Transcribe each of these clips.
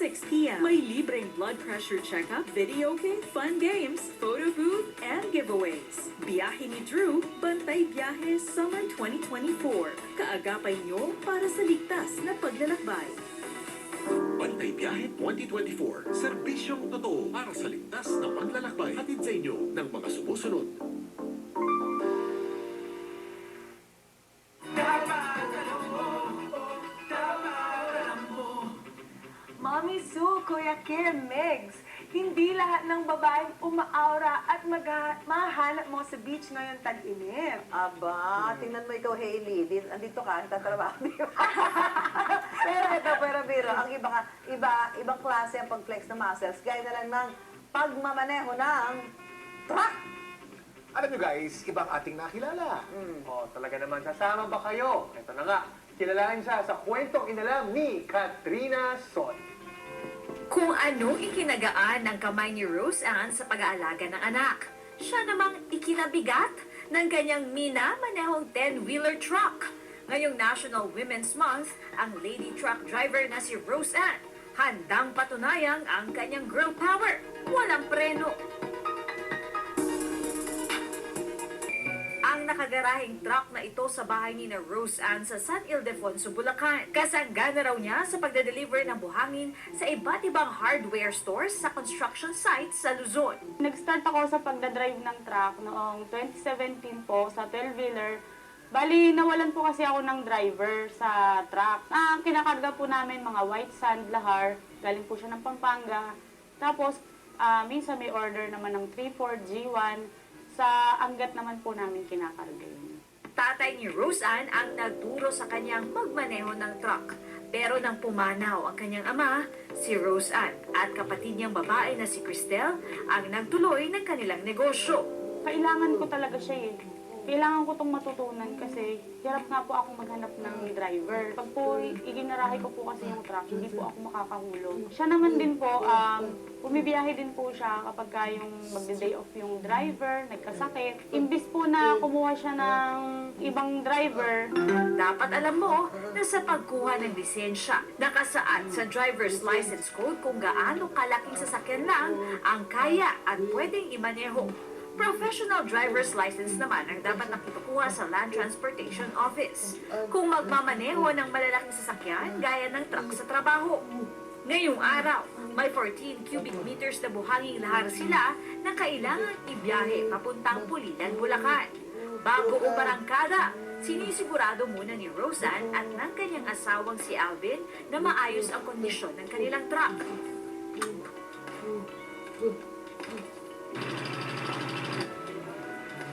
6 p.m. May libreng blood pressure checkup, video game, fun games, photo booth, and giveaways. Biyahe ni Drew, Bantay Biyahe Summer 2024. Kaagapay nyo para sa ligtas na paglalakbay. Bantay Biyahe 2024. Serbisyong totoo para sa ligtas na paglalakbay. Hatid sa inyo ng mga sumusunod. Mommy Sue, Kuya Kim, Megs, hindi lahat ng babaeng umaaura at mahanap mo sa beach ngayon tag-inip. Aba, tingnan mo ikaw, Hailey. Andito ka, nagtatrabaho, di ba? pero biro, ang ibang klase ang pag-flex ng muscles. Gaya na lang ng pagmamaneho ng truck. Alam nyo guys, ibang ating nakilala. Oh, talaga naman, sasama ba kayo? Ito na nga, kilalanin siya sa kwentong inalam ni Katrina Son. Kung anong ikinagaan ng kamay ni Rose Ann sa pag-aalaga ng anak, siya namang ikinabigat ng kanyang minamanehong 10-wheeler truck. Ngayong National Women's Month, ang lady truck driver na si Rose Ann, handang patunayang ang kanyang girl power, walang preno. Ang nakagarahing truck na ito sa bahay ni na Rose Ann sa San Ildefonso, Bulacan. Kasangga na raw niya sa pagde-deliver ng buhangin sa iba't ibang hardware stores sa construction sites sa Luzon. Nag-start ako sa pagdadrive ng truck noong 2017 po sa 12-wheeler. Bali, nawalan po kasi ako ng driver sa truck. Ang kinakarga po namin mga white sand, lahar, galing po siya ng Pampanga. Tapos, minsan may order naman ng 3-4 G1. Sa anggat naman po namin kinakarga yun. Tatay ni Rose Ann ang nagturo sa kanyang magmaneho ng truck. Pero nang pumanaw ang kanyang ama, si Rose Ann, at kapatid niyang babae na si Cristel, ang nagtuloy ng kanilang negosyo. Kailangan ko talaga siya eh. Kailangan ko itong matutunan kasi hirap nga po ako maghanap ng driver. Pag po iginarahe ko po kasi yung truck, hindi po ako makakahulog. Siya naman din po, bumibiyahe din po siya kapag yung magde-day off yung driver, nagkasakit. Imbis po na kumuha siya ng ibang driver. Dapat alam mo na sa pagkuha ng lisensya, nakasaad sa driver's license code kung gaano kalaking sasakyan lang ang kaya at pwedeng imaneho. Professional driver's license naman ang dapat nakipakuha sa Land Transportation Office kung magmamaneho ng malalaking sasakyan gaya ng truck sa trabaho. Ngayong araw, may 14 cubic meters na buhanging lahar sila na kailangan ibiyahe papuntang Pulilan, Bulacan. Bago umarangkada, sinisigurado muna ni Rose Ann at ng kanyang asawang si Alvin na maayos ang kondisyon ng kanilang truck.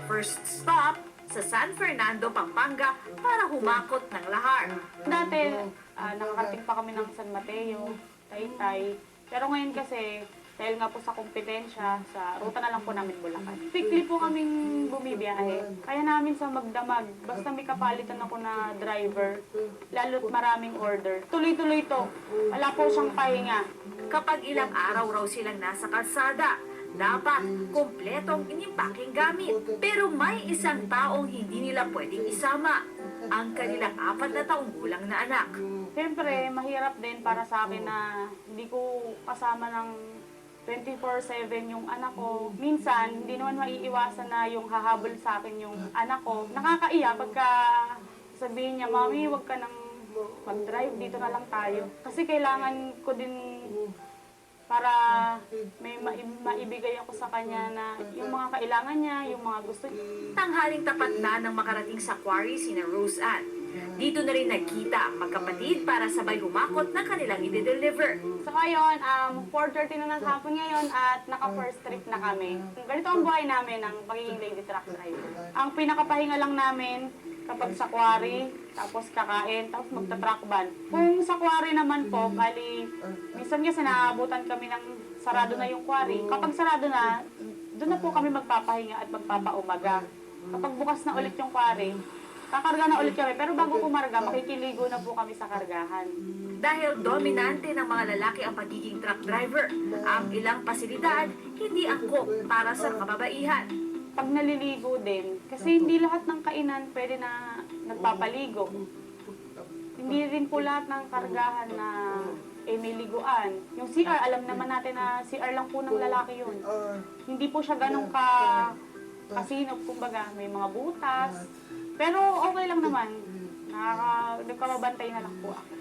First stop sa San Fernando, Pampanga para humakot ng lahar. Dati, nakakarating pa kami ng San Mateo, Taytay. Pero ngayon kasi, dahil nga po sa kompetensya, sa ruta na lang po namin Bulacan. Weekly po kaming bumibiyahe. Kaya namin sa magdamag, basta may kapalitan ako na driver, lalo't maraming order. Tuloy-tuloy to. Wala po siyang pahinga. Kapag ilang araw raw silang nasa kalsada, dapat kompletong inimpaking gamit. Pero may isang taong hindi nila pwedeng isama, ang kanilang 4 na taong gulang na anak. Siyempre, mahirap din para sa akin na hindi ko kasama ng 24/7 yung anak ko. Minsan, hindi naman maiiwasan na yung hahabol sa akin yung anak ko. Nakakaiyak pagka sabihin niya, Mami, huwag ka nang mag-drive, dito na lang tayo. Kasi kailangan ko din para may maibigay ako sa kanya na yung mga kailangan niya, yung mga gusto niya. Tanghaling tapat na nang makarating sa quarry sina Rose Ann. Dito na rin nagkita ang magkapatid para sabay humakot na kanilang i-deliver. So ngayon, 4:30 na ng hapon ngayon at naka-first trip na kami. Ganito ang buhay namin ng pagiging lady truck driver. Ang pinakapahinga lang namin kapag sa quarry, tapos kakain, tapos magta-truck ban. Kung sa quarry naman po, bali, minsan kasi naaabutan kami ng sarado na yung quarry. Kapag sarado na, doon na po kami magpapahinga at magpapaumaga. Kapag bukas na ulit yung quarry, kakarga na ulit kami. Pero bago kumarga, makikiligo na po kami sa kargahan. Dahil dominante ng mga lalaki ang pagiging truck driver, ang ilang pasilidad hindi angkop para sa kababaihan. Pag naliligo din, kasi hindi lahat ng kainan pwede na nagpapaligo. Hindi rin po lahat ng kargahan na may liguan. Yung CR, alam naman natin na CR lang po ng lalaki yun. Hindi po siya ganun kasinop, kumbaga, may mga butas. Pero okay lang naman. Nagkamabantay na lang po ako.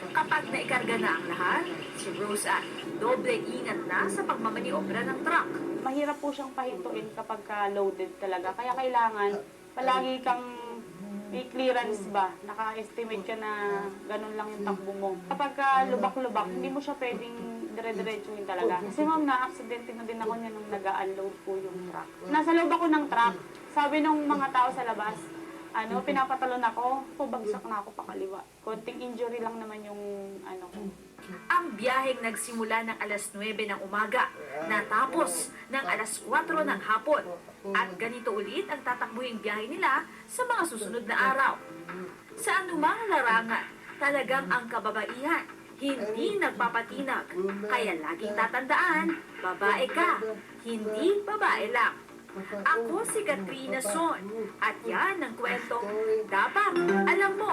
Kapag naikarga na ang lahat, si Rose Ann, doble ingat na sa pagmamaniobra ng truck. Mahirap po siyang pahintuin kapag loaded talaga. Kaya kailangan palagi kang may clearance ba? Naka-estimate ka na ganun lang yung takbo mo. Kapag lubak-lubak, hindi mo siya pwedeng dire-diretsuhin talaga. Kasi ma'am, na-aksidente na din ako niya nung nag-unload po yung truck. Nasa loob ako ng truck. Sabi nung mga tao sa labas, pinapatalon ako, pabagsak na ako pakaliwa. Konting injury lang naman yung ko. Ang biyaheng nagsimula ng alas 9 ng umaga, natapos ng alas 4 ng hapon. At ganito ulit ang tatakbuhing biyahe nila sa mga susunod na araw. Sa anumang larangan, talagang ang kababaihan hindi nagpapatinag. Kaya laging tatandaan, babae ka, hindi babae lang. Ako si Katrina Son at yan ang kwentong dapat alam mo.